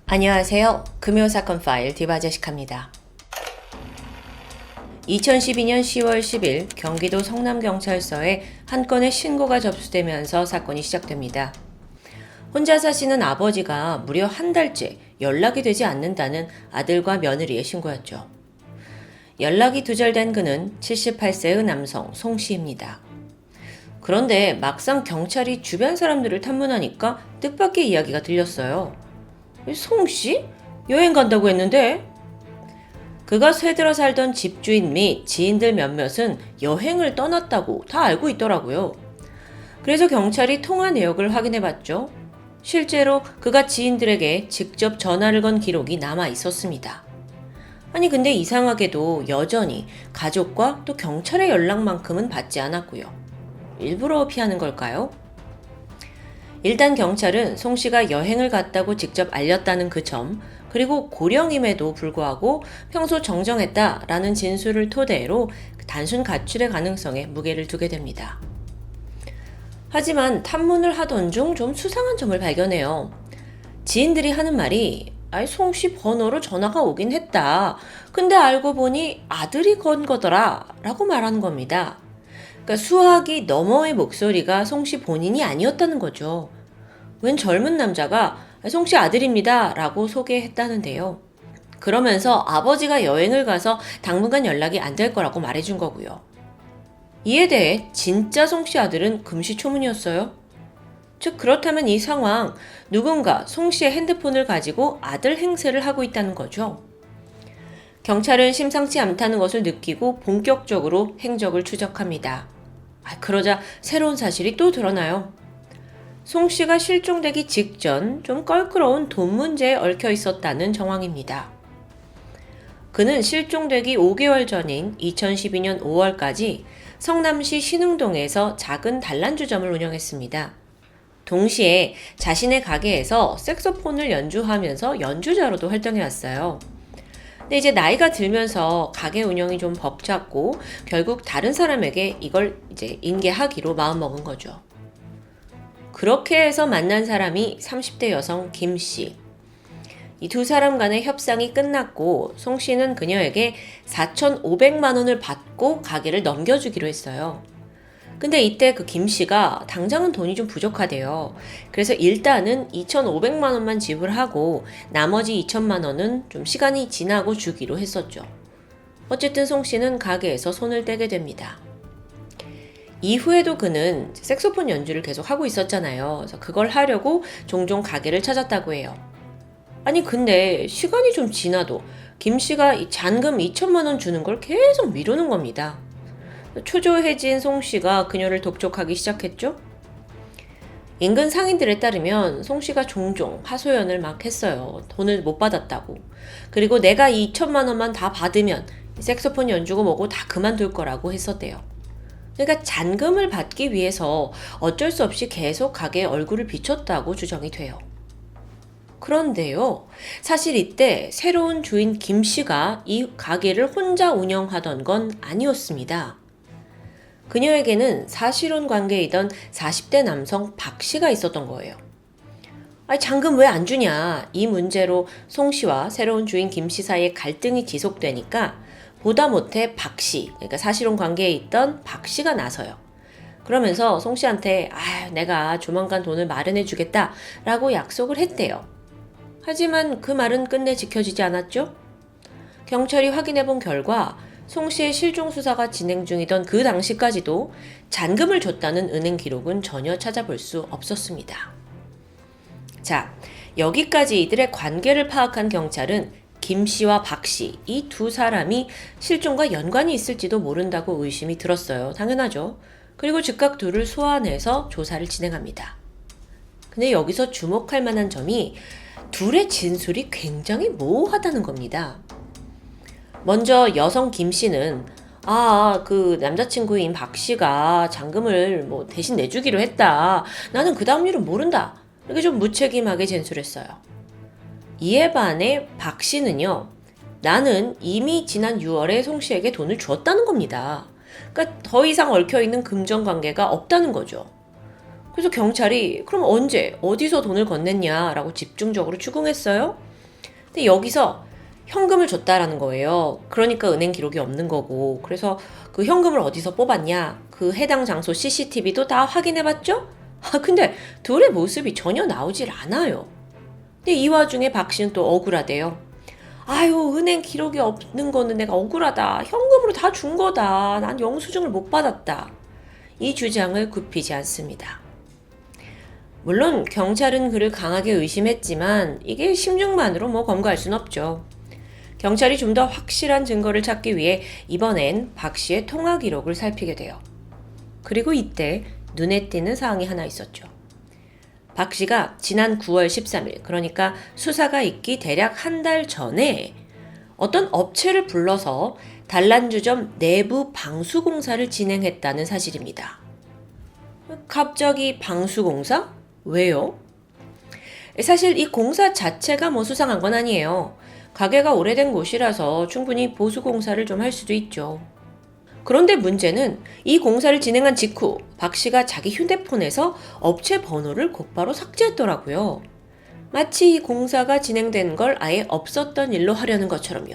안녕하세요. 금요사건 파일 디바제식합니다. 2012년 10월 10일 경기도 성남경찰서에 한 건의 신고가 접수되면서 사건이 시작됩니다. 혼자 사시는 아버지가 무려 한 달째 연락이 되지 않는다는 아들과 며느리의 신고였죠. 연락이 두절된 그는 78세의 남성 송 씨입니다. 그런데 막상 경찰이 주변 사람들을 탐문하니까 뜻밖의 이야기가 들렸어요. 송 씨? 여행 간다고 했는데? 그가 새들어 살던 집주인 및 지인들 몇몇은 여행을 떠났다고 다 알고 있더라고요. 그래서 경찰이 통화 내역을 확인해봤죠. 실제로 그가 지인들에게 직접 전화를 건 기록이 남아 있었습니다. 아니 근데 이상하게도 여전히 가족과 또 경찰의 연락만큼은 받지 않았고요. 일부러 피하는 걸까요? 일단 경찰은 송 씨가 여행을 갔다고 직접 알렸다는 그 점, 그리고 고령임에도 불구하고 평소 정정했다라는 진술을 토대로 단순 가출의 가능성에 무게를 두게 됩니다. 하지만 탐문을 하던 중 좀 수상한 점을 발견해요. 지인들이 하는 말이 송 씨 번호로 전화가 오긴 했다. 근데 알고 보니 아들이 건 거더라 라고 말하는 겁니다. 그러니까 수학이 너머의 목소리가 송 씨 본인이 아니었다는 거죠. 웬 젊은 남자가 송 씨 아들입니다 라고 소개했다는데요. 그러면서 아버지가 여행을 가서 당분간 연락이 안 될 거라고 말해준 거고요. 이에 대해 진짜 송 씨 아들은 금시초문이었어요. 즉 그렇다면 이 상황, 누군가 송 씨의 핸드폰을 가지고 아들 행세를 하고 있다는 거죠. 경찰은 심상치 않다는 것을 느끼고 본격적으로 행적을 추적합니다. 그러자 새로운 사실이 또 드러나요. 송 씨가 실종되기 직전 좀 껄끄러운 돈 문제에 얽혀 있었다는 정황입니다. 그는 실종되기 5개월 전인 2012년 5월까지 성남시 신흥동에서 작은 단란주점을 운영했습니다. 동시에 자신의 가게에서 색소폰을 연주하면서 연주자로도 활동해왔어요. 근데 이제 나이가 들면서 가게 운영이 좀 벅찼고 결국 다른 사람에게 이걸 이제 인계하기로 마음먹은 거죠. 그렇게 해서 만난 사람이 30대 여성 김 씨. 이 두 사람 간의 협상이 끝났고 송 씨는 그녀에게 4,500만 원을 받고 가게를 넘겨주기로 했어요. 근데 이때 그 김 씨가 당장은 돈이 좀 부족하대요. 그래서 일단은 2,500만 원만 지불하고 나머지 2천만 원은 좀 시간이 지나고 주기로 했었죠. 어쨌든 송 씨는 가게에서 손을 떼게 됩니다. 이후에도 그는 색소폰 연주를 계속 하고 있었잖아요. 그래서 그걸 하려고 종종 가게를 찾았다고 해요. 아니 근데 시간이 좀 지나도 김 씨가 이 잔금 2천만 원 주는 걸 계속 미루는 겁니다. 초조해진 송 씨가 그녀를 독촉하기 시작했죠. 인근 상인들에 따르면 송 씨가 종종 하소연을 막 했어요. 돈을 못 받았다고. 그리고 내가 이 2천만 원만 다 받으면 색소폰 연주고 뭐고 다 그만둘 거라고 했었대요. 그러니까 잔금을 받기 위해서 어쩔 수 없이 계속 가게에 얼굴을 비췄다고 주장이 돼요. 그런데요, 사실 이때 새로운 주인 김 씨가 이 가게를 혼자 운영하던 건 아니었습니다. 그녀에게는 사실혼 관계이던 40대 남성 박 씨가 있었던 거예요. 잔금 왜 안 주냐? 이 문제로 송 씨와 새로운 주인 김 씨 사이에 갈등이 지속되니까 보다 못해 박 씨, 그러니까 사실혼 관계에 있던 박 씨가 나서요. 그러면서 송 씨한테 내가 조만간 돈을 마련해 주겠다 라고 약속을 했대요. 하지만 그 말은 끝내 지켜지지 않았죠? 경찰이 확인해 본 결과 송 씨의 실종 수사가 진행 중이던 그 당시까지도 잔금을 줬다는 은행 기록은 전혀 찾아볼 수 없었습니다. 자, 여기까지 이들의 관계를 파악한 경찰은 김 씨와 박 씨, 이 두 사람이 실종과 연관이 있을지도 모른다고 의심이 들었어요. 당연하죠. 그리고 즉각 둘을 소환해서 조사를 진행합니다. 근데 여기서 주목할 만한 점이 둘의 진술이 굉장히 모호하다는 겁니다. 먼저 여성 김 씨는 그 남자친구인 박 씨가 잔금을 대신 내주기로 했다. 나는 그 다음 일은 모른다. 이렇게 좀 무책임하게 진술했어요. 이에 반해 박 씨는요. 나는 이미 지난 6월에 송 씨에게 돈을 주었다는 겁니다. 그러니까 더 이상 얽혀있는 금전관계가 없다는 거죠. 그래서 경찰이 그럼 언제 어디서 돈을 건넸냐라고 집중적으로 추궁했어요. 근데 여기서 현금을 줬다라는 거예요. 그러니까 은행 기록이 없는 거고. 그래서 그 현금을 어디서 뽑았냐? 그 해당 장소 CCTV도 다 확인해봤죠? 근데 둘의 모습이 전혀 나오질 않아요. 근데 이 와중에 박 씨는 또 억울하대요. 아유, 은행 기록이 없는 거는 내가 억울하다. 현금으로 다 준 거다. 난 영수증을 못 받았다. 이 주장을 굽히지 않습니다. 물론 경찰은 그를 강하게 의심했지만 이게 심증만으로 검거할 순 없죠. 경찰이 좀 더 확실한 증거를 찾기 위해 이번엔 박 씨의 통화 기록을 살피게 돼요. 그리고 이때 눈에 띄는 사항이 하나 있었죠. 박 씨가 지난 9월 13일, 그러니까 수사가 있기 대략 한 달 전에 어떤 업체를 불러서 단란주점 내부 방수공사를 진행했다는 사실입니다. 갑자기 방수공사? 왜요? 사실 이 공사 자체가 수상한 건 아니에요. 가게가 오래된 곳이라서 충분히 보수공사를 좀 할 수도 있죠. 그런데 문제는 이 공사를 진행한 직후 박 씨가 자기 휴대폰에서 업체 번호를 곧바로 삭제했더라고요. 마치 이 공사가 진행된 걸 아예 없었던 일로 하려는 것처럼요.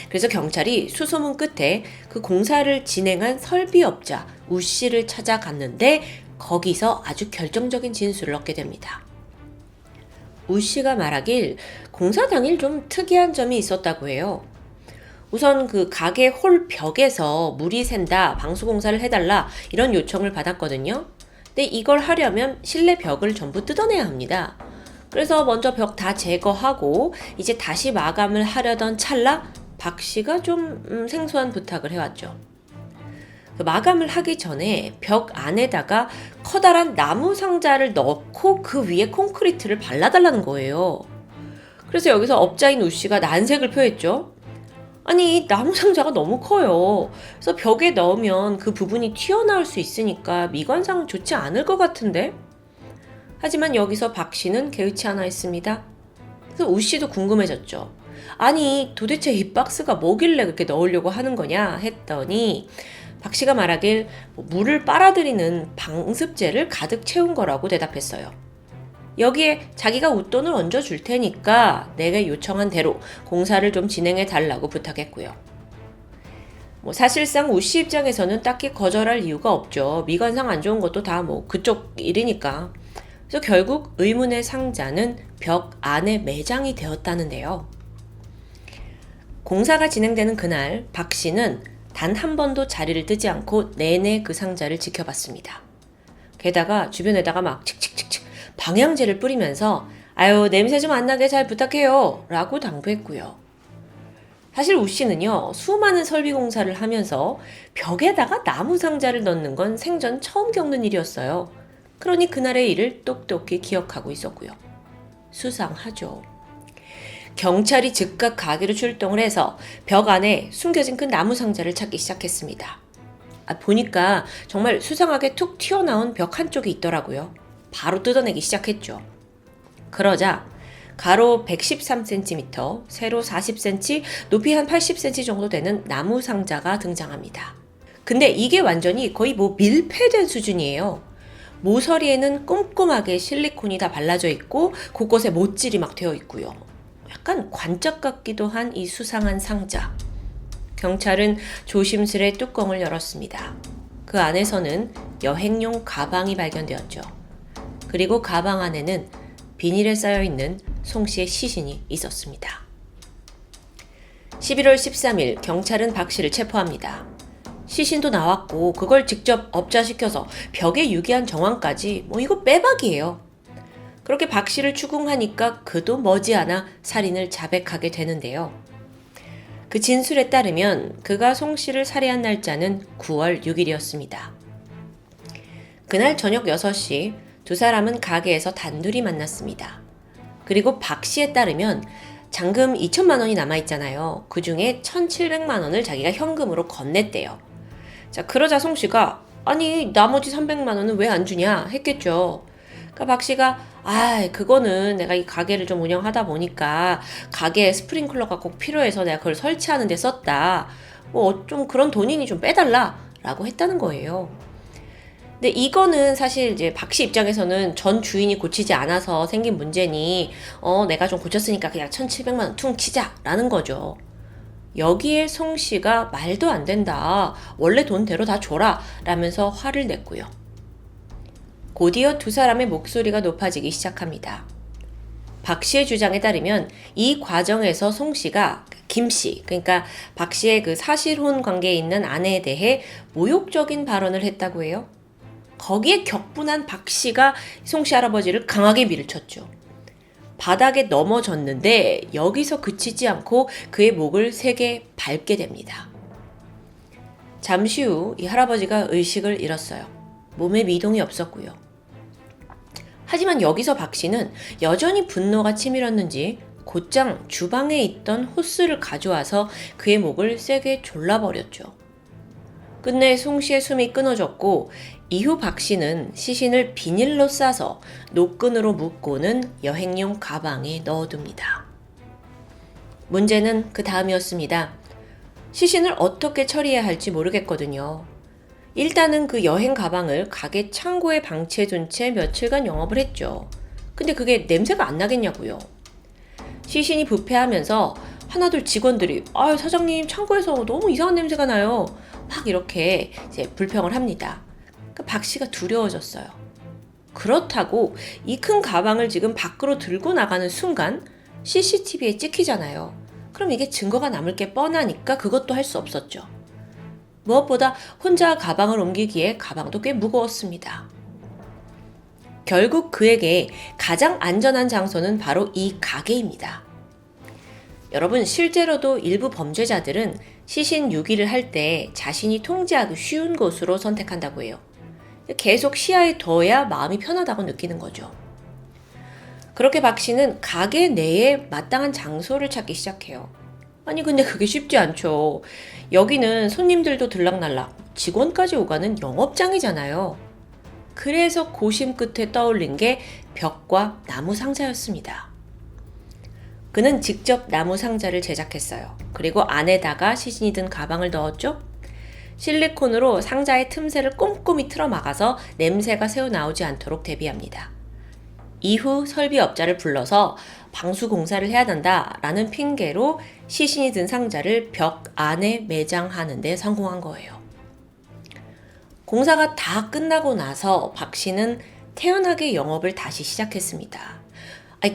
그래서 경찰이 수소문 끝에 그 공사를 진행한 설비업자 우 씨를 찾아갔는데 거기서 아주 결정적인 진술을 얻게 됩니다. 우 씨가 말하길 공사 당일 좀 특이한 점이 있었다고 해요. 우선 그 가게 홀 벽에서 물이 샌다, 방수공사를 해달라 이런 요청을 받았거든요. 근데 이걸 하려면 실내 벽을 전부 뜯어내야 합니다. 그래서 먼저 벽 다 제거하고 이제 다시 마감을 하려던 찰나 박 씨가 좀 생소한 부탁을 해왔죠. 그 마감을 하기 전에 벽 안에다가 커다란 나무 상자를 넣고 그 위에 콘크리트를 발라달라는 거예요. 그래서 여기서 업자인 우 씨가 난색을 표했죠. 아니, 나무 상자가 너무 커요. 그래서 벽에 넣으면 그 부분이 튀어나올 수 있으니까 미관상 좋지 않을 것 같은데? 하지만 여기서 박 씨는 개의치 않아 했습니다. 그래서 우 씨도 궁금해졌죠. 아니, 도대체 이 박스가 뭐길래 그렇게 넣으려고 하는 거냐 했더니 박 씨가 말하길 물을 빨아들이는 방습제를 가득 채운 거라고 대답했어요. 여기에 자기가 웃돈을 얹어줄 테니까 내가 요청한 대로 공사를 좀 진행해 달라고 부탁했고요. 사실상 우 씨 입장에서는 딱히 거절할 이유가 없죠. 미관상 안 좋은 것도 다 그쪽 일이니까. 그래서 결국 의문의 상자는 벽 안에 매장이 되었다는데요. 공사가 진행되는 그날 박 씨는 단 한 번도 자리를 뜨지 않고 내내 그 상자를 지켜봤습니다. 게다가 주변에다가 막 칙칙칙칙 방향제를 뿌리면서 아유 냄새 좀 안 나게 잘 부탁해요 라고 당부했고요. 사실 우 씨는요 수많은 설비 공사를 하면서 벽에다가 나무 상자를 넣는 건 생전 처음 겪는 일이었어요. 그러니 그날의 일을 똑똑히 기억하고 있었고요. 수상하죠. 경찰이 즉각 가게로 출동을 해서 벽 안에 숨겨진 그 나무 상자를 찾기 시작했습니다. 보니까 정말 수상하게 툭 튀어나온 벽 한쪽이 있더라고요. 바로 뜯어내기 시작했죠. 그러자 가로 113cm, 세로 40cm, 높이 한 80cm 정도 되는 나무 상자가 등장합니다. 근데 이게 완전히 거의 밀폐된 수준이에요. 모서리에는 꼼꼼하게 실리콘이 다 발라져 있고 곳곳에 못질이 막 되어 있고요. 약간 관짝 같기도 한 이 수상한 상자. 경찰은 조심스레 뚜껑을 열었습니다. 그 안에서는 여행용 가방이 발견되었죠. 그리고 가방 안에는 비닐에 쌓여있는 송 씨의 시신이 있었습니다. 11월 13일 경찰은 박 씨를 체포합니다. 시신도 나왔고 그걸 직접 업자시켜서 벽에 유기한 정황까지 이거 빼박이에요. 그렇게 박 씨를 추궁하니까 그도 머지않아 살인을 자백하게 되는데요. 그 진술에 따르면 그가 송 씨를 살해한 날짜는 9월 6일이었습니다. 그날 저녁 6시 두 사람은 가게에서 단둘이 만났습니다. 그리고 박 씨에 따르면 잔금 2천만 원이 남아있잖아요. 그 중에 1,700만 원을 자기가 현금으로 건넸대요. 자, 그러자 송 씨가 아니 나머지 300만 원은 왜 안 주냐 했겠죠. 그러니까 박 씨가 그거는 내가 이 가게를 좀 운영하다 보니까 가게에 스프링클러가 꼭 필요해서 내가 그걸 설치하는 데 썼다. 좀 그런 돈이니 좀 빼달라 라고 했다는 거예요. 근데 이거는 사실 이제 박 씨 입장에서는 전 주인이 고치지 않아서 생긴 문제니 내가 좀 고쳤으니까 그냥 1,700만 원 퉁 치자라는 거죠. 여기에 송 씨가 말도 안 된다. 원래 돈대로 다 줘라 라면서 화를 냈고요. 곧이어 두 사람의 목소리가 높아지기 시작합니다. 박 씨의 주장에 따르면 이 과정에서 송 씨가 김 씨, 그러니까 박 씨의 그 사실혼 관계에 있는 아내에 대해 모욕적인 발언을 했다고 해요. 거기에 격분한 박 씨가 송 씨 할아버지를 강하게 밀쳤죠. 바닥에 넘어졌는데 여기서 그치지 않고 그의 목을 세게 밟게 됩니다. 잠시 후 이 할아버지가 의식을 잃었어요. 몸에 미동이 없었고요. 하지만 여기서 박 씨는 여전히 분노가 치밀었는지 곧장 주방에 있던 호스를 가져와서 그의 목을 세게 졸라버렸죠. 끝내 송 씨의 숨이 끊어졌고 이후 박 씨는 시신을 비닐로 싸서 노끈으로 묶고는 여행용 가방에 넣어둡니다. 문제는 그 다음이었습니다. 시신을 어떻게 처리해야 할지 모르겠거든요. 일단은 그 여행 가방을 가게 창고에 방치해둔 채 며칠간 영업을 했죠. 근데 그게 냄새가 안 나겠냐고요. 시신이 부패하면서 하나둘 직원들이 사장님 창고에서 너무 이상한 냄새가 나요. 막 이렇게 이제 불평을 합니다. 박 씨가 두려워졌어요. 그렇다고 이 큰 가방을 지금 밖으로 들고 나가는 순간 CCTV에 찍히잖아요. 그럼 이게 증거가 남을 게 뻔하니까 그것도 할 수 없었죠. 무엇보다 혼자 가방을 옮기기에 가방도 꽤 무거웠습니다. 결국 그에게 가장 안전한 장소는 바로 이 가게입니다. 여러분, 실제로도 일부 범죄자들은 시신 유기를 할 때 자신이 통제하기 쉬운 곳으로 선택한다고 해요. 계속 시야에 둬야 마음이 편하다고 느끼는 거죠. 그렇게 박 씨는 가게 내에 마땅한 장소를 찾기 시작해요. 아니 근데 그게 쉽지 않죠. 여기는 손님들도 들락날락, 직원까지 오가는 영업장이잖아요. 그래서 고심 끝에 떠올린 게 벽과 나무 상자였습니다. 그는 직접 나무 상자를 제작했어요. 그리고 안에다가 시신이 든 가방을 넣었죠. 실리콘으로 상자의 틈새를 꼼꼼히 틀어 막아서 냄새가 새어나오지 않도록 대비합니다. 이후 설비업자를 불러서 방수 공사를 해야 한다라는 핑계로 시신이 든 상자를 벽 안에 매장하는 데 성공한 거예요. 공사가 다 끝나고 나서 박 씨는 태연하게 영업을 다시 시작했습니다.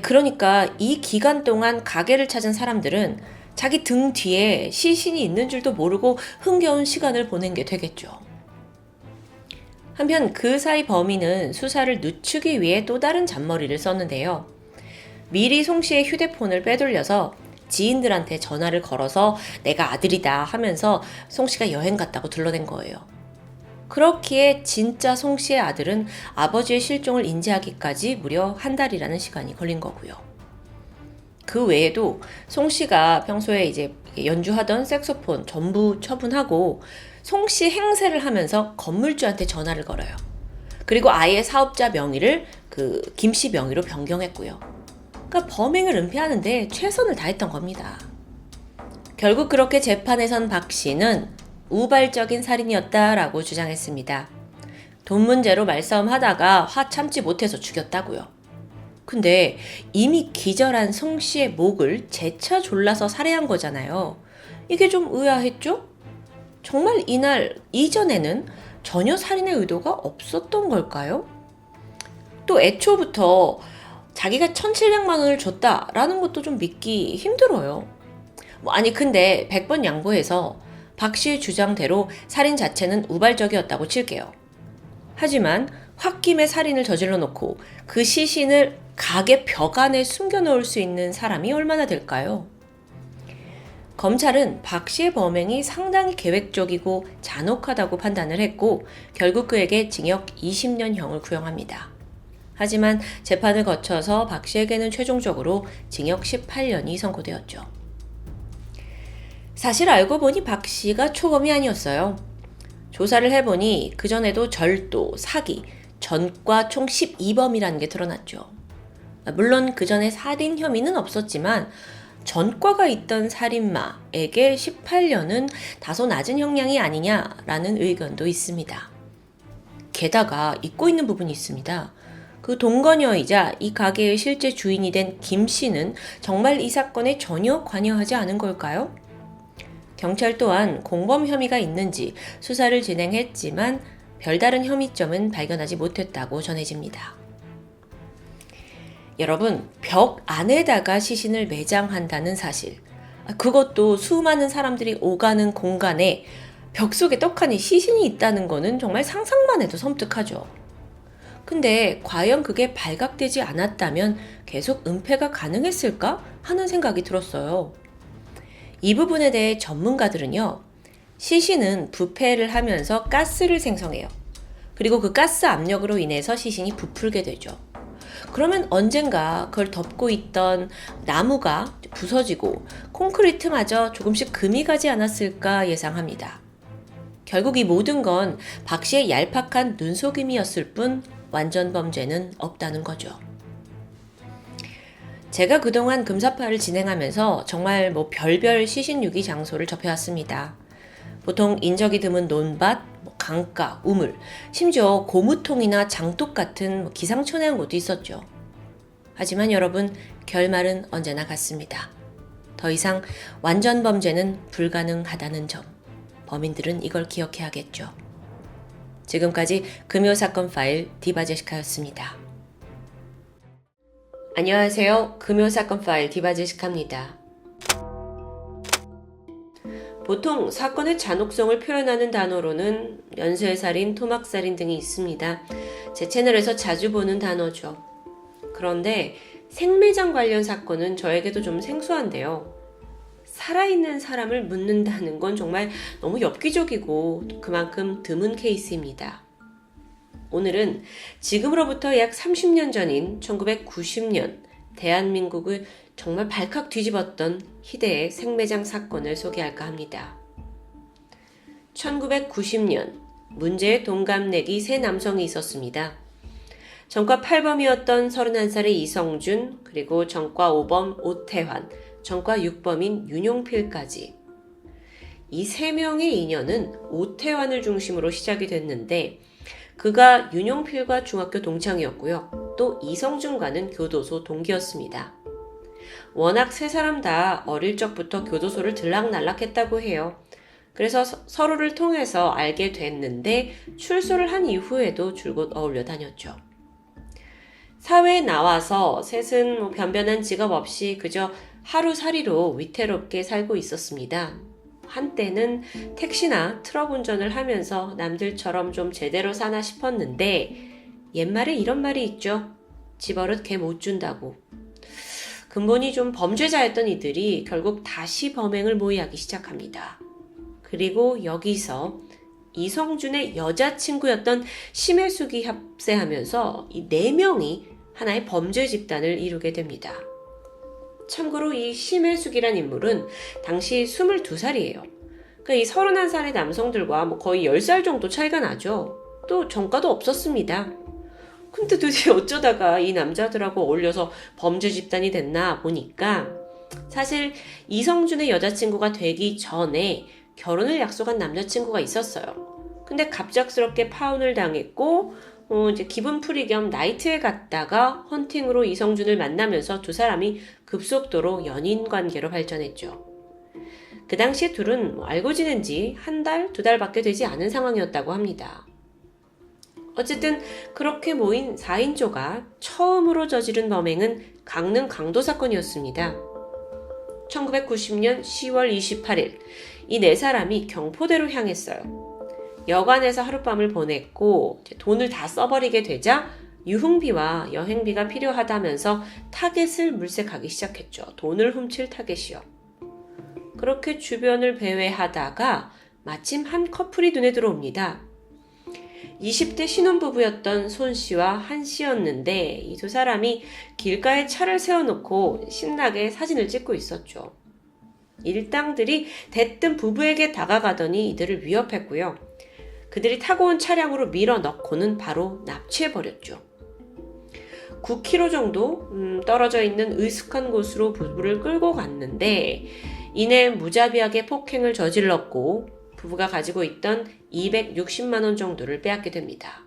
그러니까 이 기간 동안 가게를 찾은 사람들은 자기 등 뒤에 시신이 있는 줄도 모르고 흥겨운 시간을 보낸 게 되겠죠. 한편 그 사이 범인은 수사를 늦추기 위해 또 다른 잔머리를 썼는데요. 미리 송 씨의 휴대폰을 빼돌려서 지인들한테 전화를 걸어서 내가 아들이다 하면서 송 씨가 여행 갔다고 둘러댄 거예요. 그렇기에 진짜 송 씨의 아들은 아버지의 실종을 인지하기까지 무려 한 달이라는 시간이 걸린 거고요. 그 외에도 송 씨가 평소에 이제 연주하던 색소폰 전부 처분하고 송 씨 행세를 하면서 건물주한테 전화를 걸어요. 그리고 아예 사업자 명의를 김 씨 명의로 변경했고요. 그러니까 범행을 은폐하는데 최선을 다했던 겁니다. 결국 그렇게 재판에 선 박 씨는 우발적인 살인이었다라고 주장했습니다. 돈 문제로 말싸움하다가 화 참지 못해서 죽였다고요. 근데 이미 기절한 송 씨의 목을 재차 졸라서 살해한 거잖아요. 이게 좀 의아했죠? 정말 이날 이전에는 전혀 살인의 의도가 없었던 걸까요? 또 애초부터 자기가 1,700만 원을 줬다라는 것도 좀 믿기 힘들어요. 근데 100번 양보해서 박 씨의 주장대로 살인 자체는 우발적이었다고 칠게요. 하지만 홧김에 살인을 저질러 놓고 그 시신을 가게 벽 안에 숨겨놓을 수 있는 사람이 얼마나 될까요? 검찰은 박 씨의 범행이 상당히 계획적이고 잔혹하다고 판단을 했고 결국 그에게 징역 20년형을 구형합니다. 하지만 재판을 거쳐서 박 씨에게는 최종적으로 징역 18년이 선고되었죠. 사실 알고 보니 박 씨가 초범이 아니었어요. 조사를 해보니 그전에도 절도, 사기, 전과 총 12범이라는 게 드러났죠. 물론 그전에 살인 혐의는 없었지만 전과가 있던 살인마에게 18년은 다소 낮은 형량이 아니냐라는 의견도 있습니다. 게다가 잊고 있는 부분이 있습니다. 그 동거녀이자 이 가게의 실제 주인이 된 김 씨는 정말 이 사건에 전혀 관여하지 않은 걸까요? 경찰 또한 공범 혐의가 있는지 수사를 진행했지만 별다른 혐의점은 발견하지 못했다고 전해집니다. 여러분, 벽 안에다가 시신을 매장한다는 사실. 그것도 수많은 사람들이 오가는 공간에 벽 속에 떡하니 시신이 있다는 거는 정말 상상만 해도 섬뜩하죠. 근데 과연 그게 발각되지 않았다면 계속 은폐가 가능했을까 하는 생각이 들었어요. 이 부분에 대해 전문가들은요, 시신은 부패를 하면서 가스를 생성해요. 그리고 그 가스 압력으로 인해서 시신이 부풀게 되죠. 그러면 언젠가 그걸 덮고 있던 나무가 부서지고 콘크리트마저 조금씩 금이 가지 않았을까 예상합니다. 결국 이 모든 건 박 씨의 얄팍한 눈속임이었을 뿐 완전 범죄는 없다는 거죠. 제가 그동안 금사파를 진행하면서 정말 별별 시신 유기 장소를 접해왔습니다. 보통 인적이 드문 논밭, 강가, 우물, 심지어 고무통이나 장독 같은 기상천외한 곳도 있었죠. 하지만 여러분, 결말은 언제나 같습니다. 더 이상 완전 범죄는 불가능하다는 점, 범인들은 이걸 기억해야겠죠. 지금까지 금요사건 파일 디바제시카였습니다. 안녕하세요. 금요사건 파일 디바제시카입니다. 보통 사건의 잔혹성을 표현하는 단어로는 연쇄살인, 토막살인 등이 있습니다. 제 채널에서 자주 보는 단어죠. 그런데 생매장 관련 사건은 저에게도 좀 생소한데요. 살아있는 사람을 묻는다는 건 정말 너무 엽기적이고 그만큼 드문 케이스입니다. 오늘은 지금으로부터 약 30년 전인 1990년 대한민국을 정말 발칵 뒤집었던 희대의 생매장 사건을 소개할까 합니다. 1990년 문제의 동갑내기 세 남성이 있었습니다. 전과 8범이었던 31살의 이성준, 그리고 전과 5범 오태환, 전과 6범인 윤용필까지. 이 세 명의 인연은 오태환을 중심으로 시작이 됐는데 그가 윤용필과 중학교 동창이었고요. 또 이성준과는 교도소 동기였습니다. 워낙 세 사람 다 어릴 적부터 교도소를 들락날락했다고 해요. 그래서 서로를 통해서 알게 됐는데 출소를 한 이후에도 줄곧 어울려 다녔죠. 사회에 나와서 셋은 변변한 직업 없이 그저 하루살이로 위태롭게 살고 있었습니다. 한때는 택시나 트럭 운전을 하면서 남들처럼 좀 제대로 사나 싶었는데 옛말에 이런 말이 있죠. 집어릇 개 못 준다고. 근본이 좀 범죄자였던 이들이 결국 다시 범행을 모의하기 시작합니다. 그리고 여기서 이성준의 여자친구였던 심혜숙이 합세하면서 이 4명이 하나의 범죄 집단을 이루게 됩니다. 참고로 이 심혜숙이란 인물은 당시 22살이에요. 그러니까 이 31살의 남성들과 거의 10살 정도 차이가 나죠. 또 전과도 없었습니다. 근데 도대체 어쩌다가 이 남자들하고 어울려서 범죄 집단이 됐나 보니까 사실 이성준의 여자친구가 되기 전에 결혼을 약속한 남자친구가 있었어요. 근데 갑작스럽게 파혼을 당했고 이제 기분 풀이 겸 나이트에 갔다가 헌팅으로 이성준을 만나면서 두 사람이 급속도로 연인 관계로 발전했죠. 그 당시에 둘은 알고 지낸 지 1달, 2달밖에 되지 않은 상황이었다고 합니다. 어쨌든 그렇게 모인 4인조가 처음으로 저지른 범행은 강릉 강도 사건이었습니다. 1990년 10월 28일 이 4사람이 경포대로 향했어요. 여관에서 하룻밤을 보냈고 돈을 다 써버리게 되자 유흥비와 여행비가 필요하다면서 타겟을 물색하기 시작했죠. 돈을 훔칠 타겟이요. 그렇게 주변을 배회하다가 마침 한 커플이 눈에 들어옵니다. 20대 신혼부부였던 손 씨와 한 씨였는데 이 두 사람이 길가에 차를 세워놓고 신나게 사진을 찍고 있었죠. 일당들이 대뜸 부부에게 다가가더니 이들을 위협했고요. 그들이 타고 온 차량으로 밀어 넣고는 바로 납치해버렸죠. 9km 정도 떨어져 있는 으슥한 곳으로 부부를 끌고 갔는데 이내 무자비하게 폭행을 저질렀고 부부가 가지고 있던 260만 원 정도를 빼앗게 됩니다.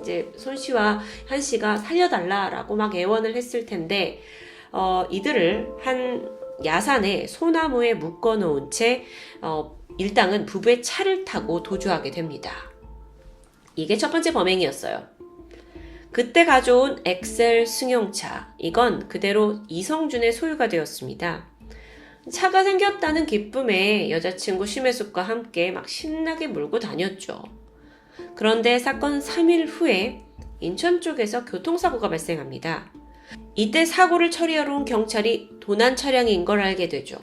이제 손 씨와 한 씨가 살려달라라고 막 애원을 했을 텐데, 이들을 한 야산에 소나무에 묶어놓은 채 일당은 부부의 차를 타고 도주하게 됩니다. 이게 첫 번째 범행이었어요. 그때 가져온 엑셀 승용차, 이건 그대로 이성준의 소유가 되었습니다. 차가 생겼다는 기쁨에 여자친구 심혜숙과 함께 막 신나게 몰고 다녔죠. 그런데 사건 3일 후에 인천 쪽에서 교통사고가 발생합니다. 이때 사고를 처리하러 온 경찰이 도난 차량인 걸 알게 되죠.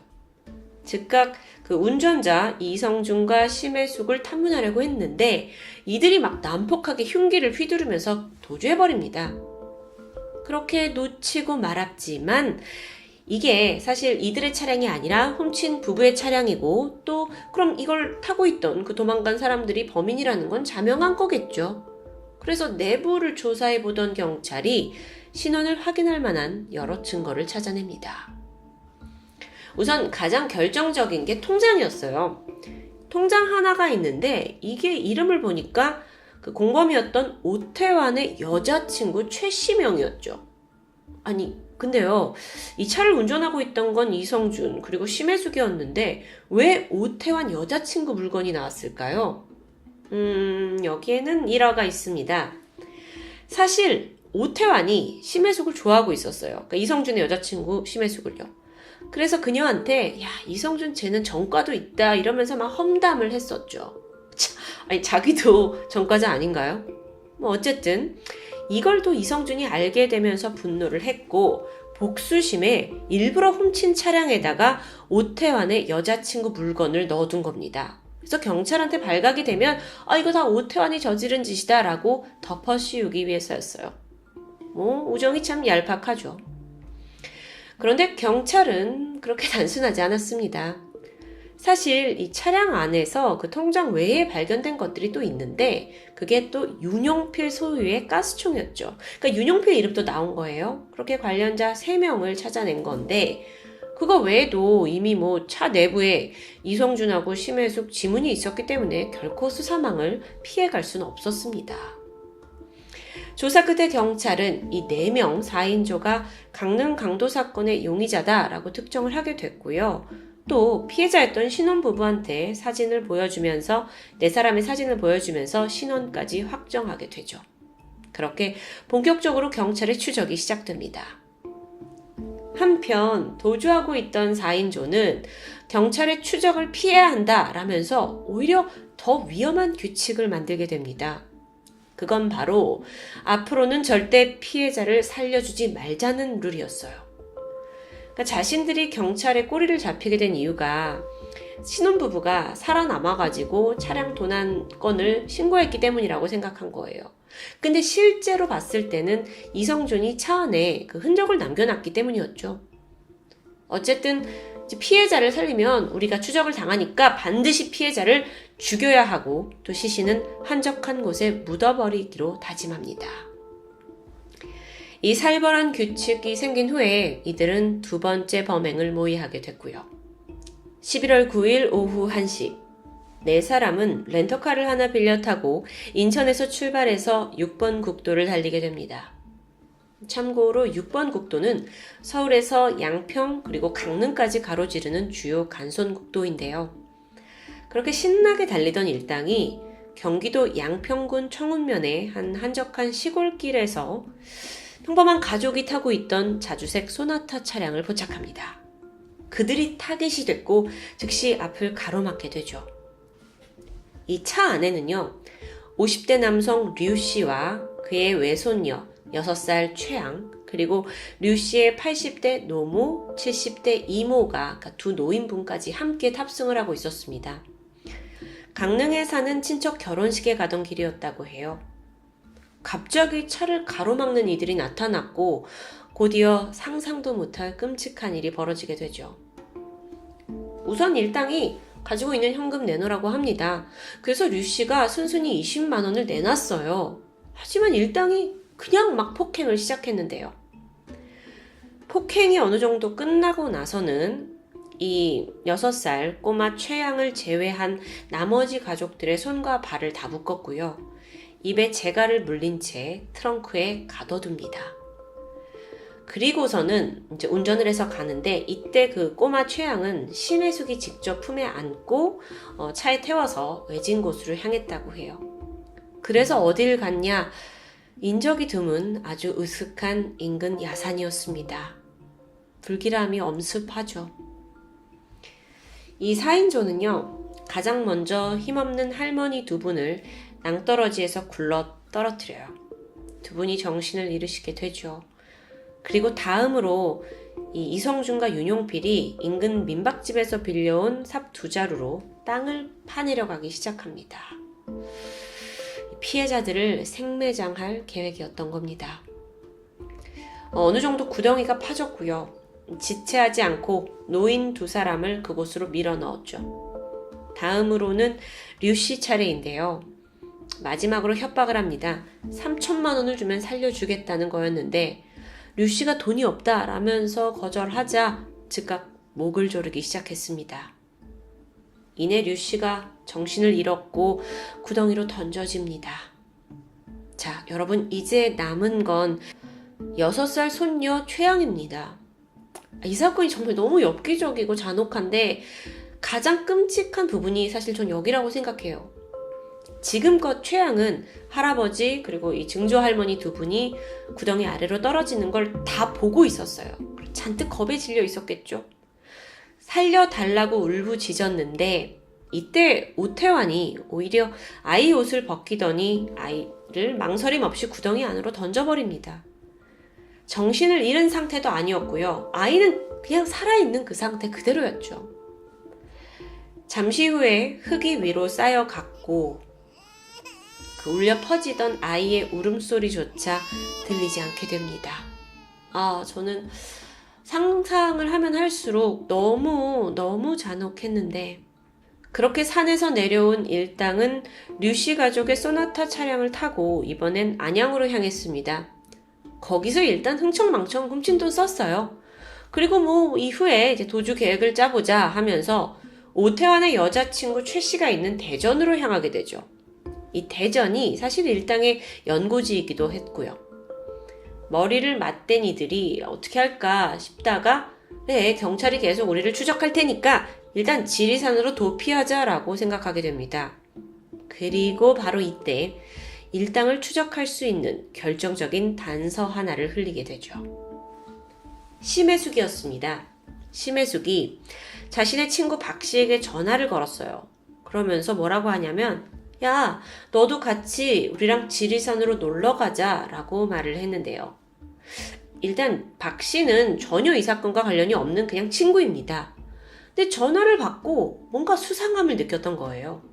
즉각 그 운전자 이성준과 심혜숙을 탐문하려고 했는데 이들이 막 난폭하게 흉기를 휘두르면서 도주해버립니다. 그렇게 놓치고 말았지만 이게 사실 이들의 차량이 아니라 훔친 부부의 차량이고, 또 그럼 이걸 타고 있던 그 도망간 사람들이 범인이라는 건 자명한 거겠죠. 그래서 내부를 조사해보던 경찰이 신원을 확인할 만한 여러 증거를 찾아냅니다. 우선 가장 결정적인 게 통장이었어요. 통장 하나가 있는데 이게 이름을 보니까 그 공범이었던 오태환의 여자친구 최시명이었죠. 아니 근데요, 이 차를 운전하고 있던 건 이성준 그리고 심혜숙이었는데 왜 오태환 여자친구 물건이 나왔을까요? 여기에는 일화가 있습니다. 사실 오태환이 심혜숙을 좋아하고 있었어요. 그러니까 이성준의 여자친구 심혜숙을요. 그래서 그녀한테 야, 이성준 쟤는 전과도 있다 이러면서 막 험담을 했었죠. 아니 자기도 전과자 아닌가요? 뭐 어쨌든 이걸 또 이성준이 알게 되면서 분노를 했고, 복수심에 일부러 훔친 차량에다가 오태환의 여자친구 물건을 넣어둔 겁니다. 그래서 경찰한테 발각이 되면 이거 다 오태환이 저지른 짓이다 라고 덮어씌우기 위해서였어요. 우정이 참 얄팍하죠. 그런데 경찰은 그렇게 단순하지 않았습니다. 사실 이 차량 안에서 그 통장 외에 발견된 것들이 또 있는데 그게 또 윤용필 소유의 가스총이었죠. 그러니까 윤용필 이름도 나온 거예요. 그렇게 관련자 3명을 찾아낸 건데 그거 외에도 이미 차 내부에 이성준하고 심혜숙 지문이 있었기 때문에 결코 수사망을 피해갈 수는 없었습니다. 조사 끝에 경찰은 이 4명 4인조가 강릉 강도 사건의 용의자다라고 특정을 하게 됐고요. 또 피해자였던 신혼부부한테 사진을 보여주면서 4사람의 사진을 보여주면서 신원까지 확정하게 되죠. 그렇게 본격적으로 경찰의 추적이 시작됩니다. 한편 도주하고 있던 4인조는 경찰의 추적을 피해야 한다라면서 오히려 더 위험한 규칙을 만들게 됩니다. 그건 바로 앞으로는 절대 피해자를 살려주지 말자는 룰이었어요. 그러니까 자신들이 경찰에 꼬리를 잡히게 된 이유가 신혼부부가 살아남아가지고 차량 도난 건을 신고했기 때문이라고 생각한 거예요. 근데 실제로 봤을 때는 이성준이 차 안에 그 흔적을 남겨놨기 때문이었죠. 어쨌든 피해자를 살리면 우리가 추적을 당하니까 반드시 피해자를 죽여야 하고 또 시신은 한적한 곳에 묻어버리기로 다짐합니다. 이 살벌한 규칙이 생긴 후에 이들은 2번째 범행을 모의하게 됐고요. 11월 9일 오후 1시 4사람은 렌터카를 하나 빌려 타고 인천에서 출발해서 6번 국도를 달리게 됩니다. 참고로 6번 국도는 서울에서 양평 그리고 강릉까지 가로지르는 주요 간선국도인데요. 그렇게 신나게 달리던 일당이 경기도 양평군 청운면의 한 한적한 시골길에서 평범한 가족이 타고 있던 자주색 소나타 차량을 포착합니다. 그들이 타겟이 됐고 즉시 앞을 가로막게 되죠. 이 차 안에는요, 50대 남성 류 씨와 그의 외손녀 6살 최양, 그리고 류 씨의 80대 노모, 70대 이모가, 그러니까 2 노인분까지 함께 탑승을 하고 있었습니다. 강릉에 사는 친척 결혼식에 가던 길이었다고 해요. 갑자기 차를 가로막는 이들이 나타났고 곧이어 상상도 못할 끔찍한 일이 벌어지게 되죠. 우선 일당이 가지고 있는 현금 내놓으라고 합니다. 그래서 류 씨가 순순히 20만 원을 내놨어요. 하지만 일당이 그냥 막 폭행을 시작했는데요. 폭행이 어느 정도 끝나고 나서는 이 6살 꼬마 최양을 제외한 나머지 가족들의 손과 발을 다 묶었고요. 입에 재갈을 물린 채 트렁크에 가둬둡니다. 그리고서는 이제 운전을 해서 가는데 이때 그 꼬마 최양은 심혜숙이 직접 품에 안고 차에 태워서 외진 곳으로 향했다고 해요. 그래서 어딜 갔냐? 인적이 드문 아주 으슥한 인근 야산이었습니다. 불길함이 엄습하죠. 이 4인조는요, 가장 먼저 힘없는 할머니 두 분을 낭떠러지에서 굴러 떨어뜨려요. 두 분이 정신을 잃으시게 되죠. 그리고 다음으로 이 이성준과 윤용필이 인근 민박집에서 빌려온 삽 2자루로 땅을 파내려가기 시작합니다. 피해자들을 생매장할 계획이었던 겁니다. 어느 정도 구덩이가 파졌고요. 지체하지 않고 노인 2사람을 그곳으로 밀어 넣었죠. 다음으로는 류씨 차례인데요. 마지막으로 협박을 합니다. 3천만 원을 주면 살려주겠다는 거였는데 류씨가 돈이 없다라면서 거절하자 즉각 목을 조르기 시작했습니다. 이내 류씨가 정신을 잃었고 구덩이로 던져집니다. 자, 여러분, 이제 남은 건 6살 손녀 최양입니다. 이 사건이 정말 너무 엽기적이고 잔혹한데 가장 끔찍한 부분이 사실 전 여기라고 생각해요. 지금껏 최양은 할아버지 그리고 이 증조 할머니 두 분이 구덩이 아래로 떨어지는 걸 다 보고 있었어요. 잔뜩 겁에 질려 있었겠죠. 살려달라고 울부짖었는데 이때 오태환이 오히려 아이 옷을 벗기더니 아이를 망설임 없이 구덩이 안으로 던져버립니다. 정신을 잃은 상태도 아니었고요. 아이는 그냥 살아있는 그 상태 그대로였죠. 잠시 후에 흙이 위로 쌓여갔고 그 울려 퍼지던 아이의 울음소리조차 들리지 않게 됩니다. 저는 상상을 하면 할수록 너무 잔혹했는데 그렇게 산에서 내려온 일당은 류씨 가족의 소나타 차량을 타고 이번엔 안양으로 향했습니다. 거기서 일단 흥청망청 훔친 돈 썼어요. 그리고 이후에 이제 도주 계획을 짜보자 하면서 오태환의 여자친구 최 씨가 있는 대전으로 향하게 되죠. 이 대전이 사실 일당의 연고지이기도 했고요. 머리를 맞댄 이들이 어떻게 할까 싶다가 경찰이 계속 우리를 추적할 테니까 일단 지리산으로 도피하자라고 생각하게 됩니다. 그리고 바로 이때 일당을 추적할 수 있는 결정적인 단서 하나를 흘리게 되죠. 심혜숙이었습니다. 심혜숙이 자신의 친구 박 씨에게 전화를 걸었어요. 그러면서 뭐라고 하냐면 야, 너도 같이 우리랑 지리산으로 놀러 가자 라고 말을 했는데요. 일단 박 씨는 전혀 이 사건과 관련이 없는 그냥 친구입니다. 근데 전화를 받고 뭔가 수상함을 느꼈던 거예요.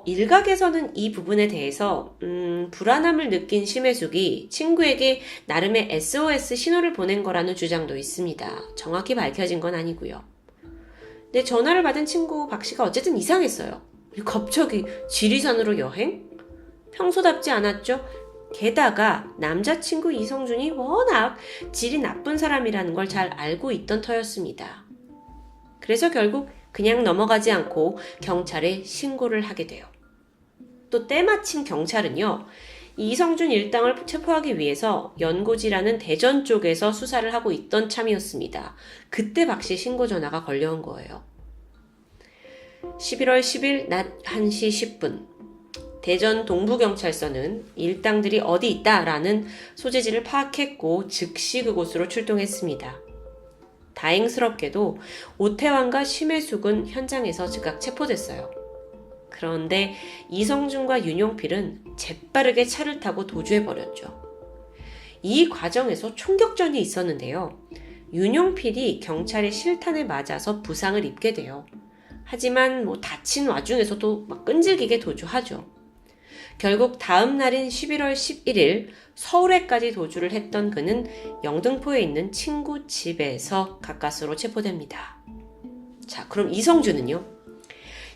일각에서는 이 부분에 대해서 불안함을 느낀 심혜숙이 친구에게 나름의 SOS 신호를 보낸 거라는 주장도 있습니다. 정확히 밝혀진 건 아니고요. 근데 전화를 받은 친구 박 씨가 어쨌든 이상했어요. 갑자기 지리산으로 여행? 평소답지 않았죠? 게다가 남자친구 이성준이 워낙 질이 나쁜 사람이라는 걸 잘 알고 있던 터였습니다. 그래서 결국 그냥 넘어가지 않고 경찰에 신고를 하게 돼요. 또 때마침 경찰은요, 이성준 일당을 체포하기 위해서 연고지라는 대전 쪽에서 수사를 하고 있던 참이었습니다. 그때 박 씨 신고 전화가 걸려온 거예요. 11월 10일 낮 1시 10분 대전 동부경찰서는 일당들이 어디 있다라는 소재지를 파악했고 즉시 그곳으로 출동했습니다. 다행스럽게도 오태환과 심혜숙은 현장에서 즉각 체포됐어요. 그런데 이성준과 윤용필은 재빠르게 차를 타고 도주해버렸죠. 이 과정에서 총격전이 있었는데요. 윤용필이 경찰의 실탄에 맞아서 부상을 입게 돼요. 하지만 다친 와중에서도 끈질기게 도주하죠. 결국 다음 날인 11월 11일 서울에까지 도주를 했던 그는 영등포에 있는 친구 집에서 가까스로 체포됩니다. 자, 그럼 이성준은요?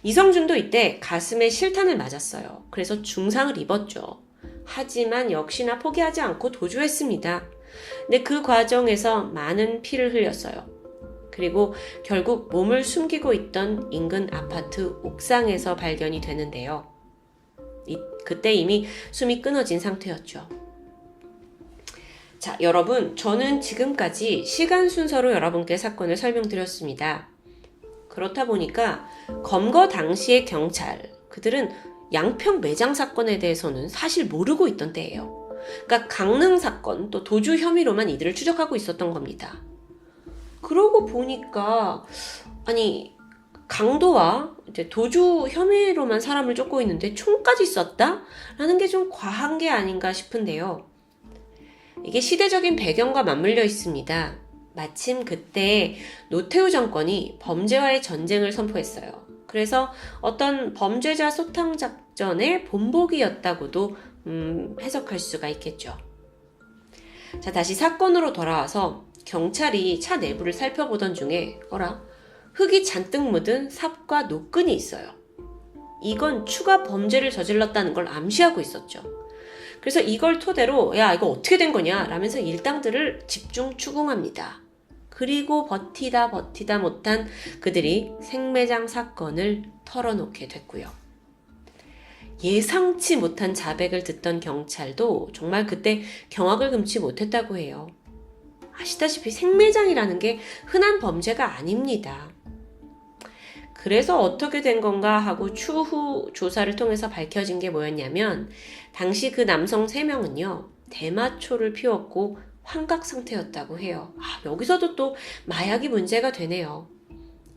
이성준도 이때 가슴에 실탄을 맞았어요. 그래서 중상을 입었죠. 하지만 역시나 포기하지 않고 도주했습니다. 근데 그 과정에서 많은 피를 흘렸어요. 그리고 결국 몸을 숨기고 있던 인근 아파트 옥상에서 발견이 되는데요. 그때 이미 숨이 끊어진 상태였죠. 자, 여러분, 저는 지금까지 시간 순서로 여러분께 사건을 설명드렸습니다. 그렇다 보니까 검거 당시의 경찰, 그들은 양평 매장 사건에 대해서는 사실 모르고 있던 때예요. 그러니까 강릉 사건, 또 도주 혐의로만 이들을 추적하고 있었던 겁니다. 그러고 보니까 아니 강도와 이제 도주 혐의로만 사람을 쫓고 있는데 총까지 썼다? 라는 게 좀 과한 게 아닌가 싶은데요. 이게 시대적인 배경과 맞물려 있습니다. 마침 그때 노태우 정권이 범죄와의 전쟁을 선포했어요. 그래서 어떤 범죄자 소탕 작전의 본보기였다고도 해석할 수가 있겠죠. 자, 다시 사건으로 돌아와서 경찰이 차 내부를 살펴보던 중에 흙이 잔뜩 묻은 삽과 노끈이 있어요. 이건 추가 범죄를 저질렀다는 걸 암시하고 있었죠. 그래서 이걸 토대로 야 이거 어떻게 된 거냐 라면서 일당들을 집중 추궁합니다. 그리고 버티다 못한 그들이 생매장 사건을 털어놓게 됐고요. 예상치 못한 자백을 듣던 경찰도 정말 그때 경악을 금치 못했다고 해요. 아시다시피 생매장이라는 게 흔한 범죄가 아닙니다. 그래서 어떻게 된 건가 하고 추후 조사를 통해서 밝혀진 게 뭐였냐면 당시 그 남성 3명은요 대마초를 피웠고 환각 상태였다고 해요. 여기서도 또 마약이 문제가 되네요.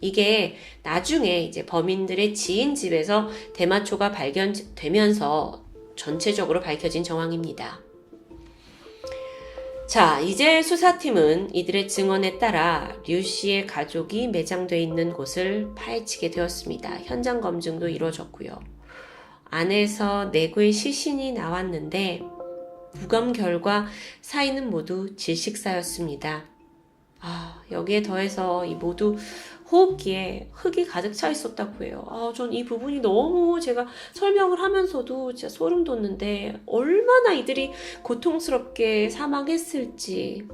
이게 나중에 이제 범인들의 지인 집에서 대마초가 발견되면서 전체적으로 밝혀진 정황입니다. 자, 이제 수사팀은 이들의 증언에 따라 류 씨의 가족이 매장되어 있는 곳을 파헤치게 되었습니다. 현장 검증도 이루어졌고요. 안에서 내구의 시신이 나왔는데 부검 결과 사인은 모두 질식사였습니다. 여기에 더해서 이 모두 호흡기에 흙이 가득 차 있었다고 해요. 전 이 부분이 너무 제가 설명을 하면서도 진짜 소름 돋는데 얼마나 이들이 고통스럽게 사망했을지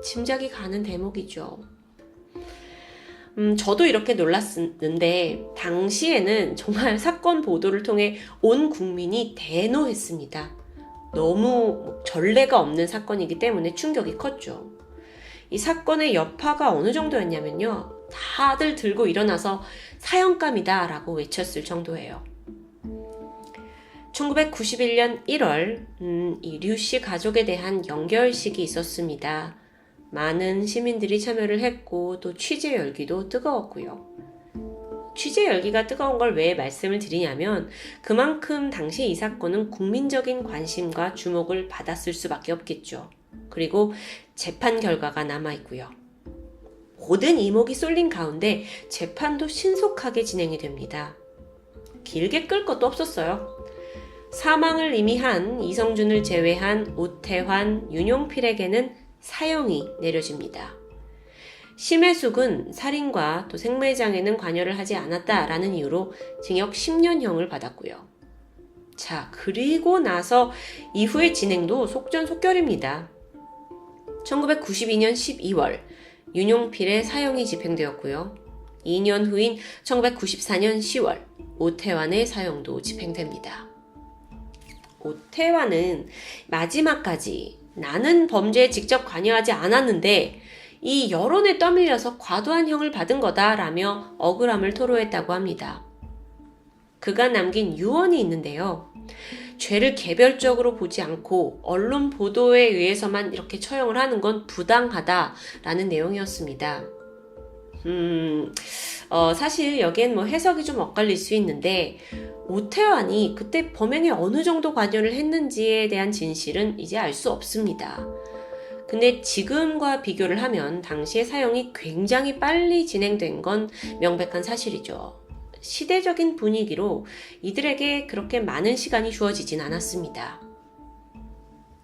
짐작이 가는 대목이죠. 저도 이렇게 놀랐는데 당시에는 정말 사건 보도를 통해 온 국민이 대노했습니다. 너무 전례가 없는 사건이기 때문에 충격이 컸죠. 이 사건의 여파가 어느 정도였냐면요. 다들 들고 일어나서 사형감이다 라고 외쳤을 정도예요. 1991년 1월 이 류 씨 가족에 대한 연결식이 있었습니다. 많은 시민들이 참여를 했고 또 취재 열기도 뜨거웠고요. 취재 열기가 뜨거운 걸 왜 말씀을 드리냐면 그만큼 당시 이 사건은 국민적인 관심과 주목을 받았을 수밖에 없겠죠. 그리고 재판 결과가 남아있고요. 모든 이목이 쏠린 가운데 재판도 신속하게 진행이 됩니다. 길게 끌 것도 없었어요. 사망을 이미 한 이성준을 제외한 오태환, 윤용필에게는 사형이 내려집니다. 심혜숙은 살인과 또 생매장에는 관여를 하지 않았다라는 이유로 징역 10년형을 받았고요. 자, 그리고 나서 이후의 진행도 속전속결입니다. 1992년 12월 윤용필의 사형이 집행되었고요. 2년 후인 1994년 10월 오태환의 사형도 집행됩니다. 오태환은 마지막까지 나는 범죄에 직접 관여하지 않았는데 이 여론에 떠밀려서 과도한 형을 받은 거다라며 억울함을 토로했다고 합니다. 그가 남긴 유언이 있는데요. 죄를 개별적으로 보지 않고 언론 보도에 의해서만 이렇게 처형을 하는 건 부당하다라는 내용이었습니다. 사실 여기엔 해석이 좀 엇갈릴 수 있는데 오태환이 그때 범행에 어느 정도 관여를 했는지에 대한 진실은 이제 알 수 없습니다. 근데 지금과 비교를 하면 당시의 사형이 굉장히 빨리 진행된 건 명백한 사실이죠. 시대적인 분위기로 이들에게 그렇게 많은 시간이 주어지진 않았습니다.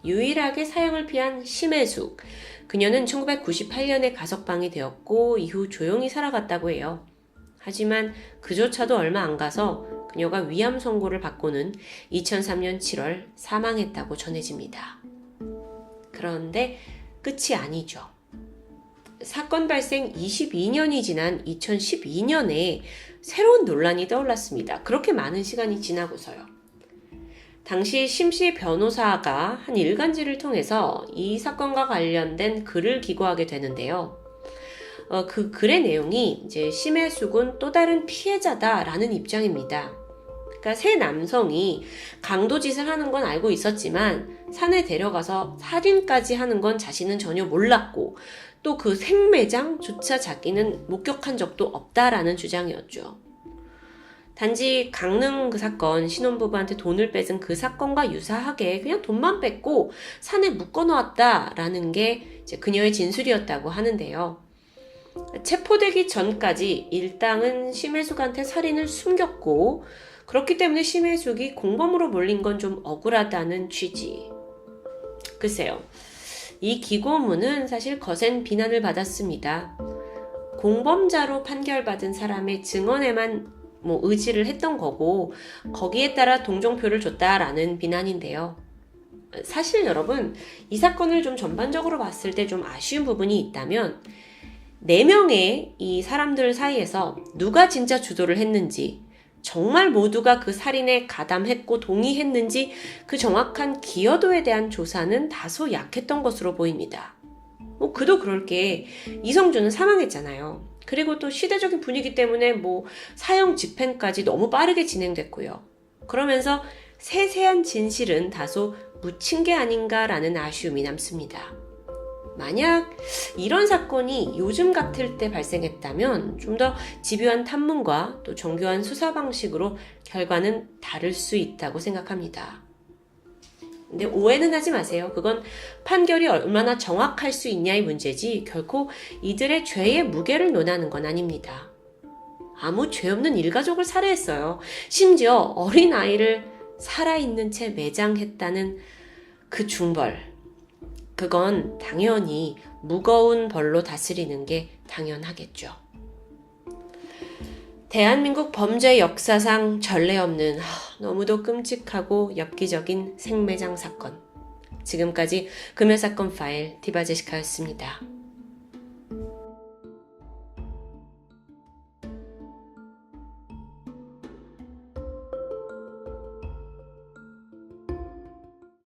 유일하게 사형을 피한 심혜숙, 그녀는 1998년에 가석방이 되었고 이후 조용히 살아갔다고 해요. 하지만 그조차도 얼마 안 가서 그녀가 위암 선고를 받고는 2003년 7월 사망했다고 전해집니다. 그런데 끝이 아니죠. 사건 발생 22년이 지난 2012년에 새로운 논란이 떠올랐습니다. 그렇게 많은 시간이 지나고서요. 당시 심씨 변호사가 한 일간지를 통해서 이 사건과 관련된 글을 기고하게 되는데요. 그 글의 내용이 이제 심혜숙은 또 다른 피해자다라는 입장입니다. 그러니까 세 남성이 강도짓을 하는 건 알고 있었지만 산에 데려가서 살인까지 하는 건 자신은 전혀 몰랐고 또 그 생매장조차 자기는 목격한 적도 없다라는 주장이었죠. 단지 강릉 그 사건, 신혼부부한테 돈을 뺏은 그 사건과 유사하게 그냥 돈만 뺏고 산에 묶어놓았다라는 게 이제 그녀의 진술이었다고 하는데요. 체포되기 전까지 일당은 심혜숙한테 살인을 숨겼고 그렇기 때문에 심혜숙이 공범으로 몰린 건 좀 억울하다는 취지. 글쎄요. 이 기고문은 사실 거센 비난을 받았습니다. 공범자로 판결받은 사람의 증언에만 의지를 했던 거고 거기에 따라 동정표를 줬다라는 비난인데요. 사실 여러분 이 사건을 좀 전반적으로 봤을 때 좀 아쉬운 부분이 있다면 4명의 이 사람들 사이에서 누가 진짜 주도를 했는지 정말 모두가 그 살인에 가담했고 동의했는지 그 정확한 기여도에 대한 조사는 다소 약했던 것으로 보입니다. 그도 그럴 게 이성준은 사망했잖아요. 그리고 또 시대적인 분위기 때문에 사형 집행까지 너무 빠르게 진행됐고요. 그러면서 세세한 진실은 다소 묻힌 게 아닌가라는 아쉬움이 남습니다. 만약 이런 사건이 요즘 같을 때 발생했다면 좀 더 집요한 탐문과 또 정교한 수사 방식으로 결과는 다를 수 있다고 생각합니다. 근데 오해는 하지 마세요. 그건 판결이 얼마나 정확할 수 있냐의 문제지 결코 이들의 죄의 무게를 논하는 건 아닙니다. 아무 죄 없는 일가족을 살해했어요. 심지어 어린아이를 살아있는 채 매장했다는 그 중벌. 그건 당연히 무거운 벌로 다스리는 게 당연하겠죠. 대한민국 범죄 역사상 전례 없는 너무도 끔찍하고 엽기적인 생매장 사건. 지금까지 금요사건 파일 디바제시카였습니다.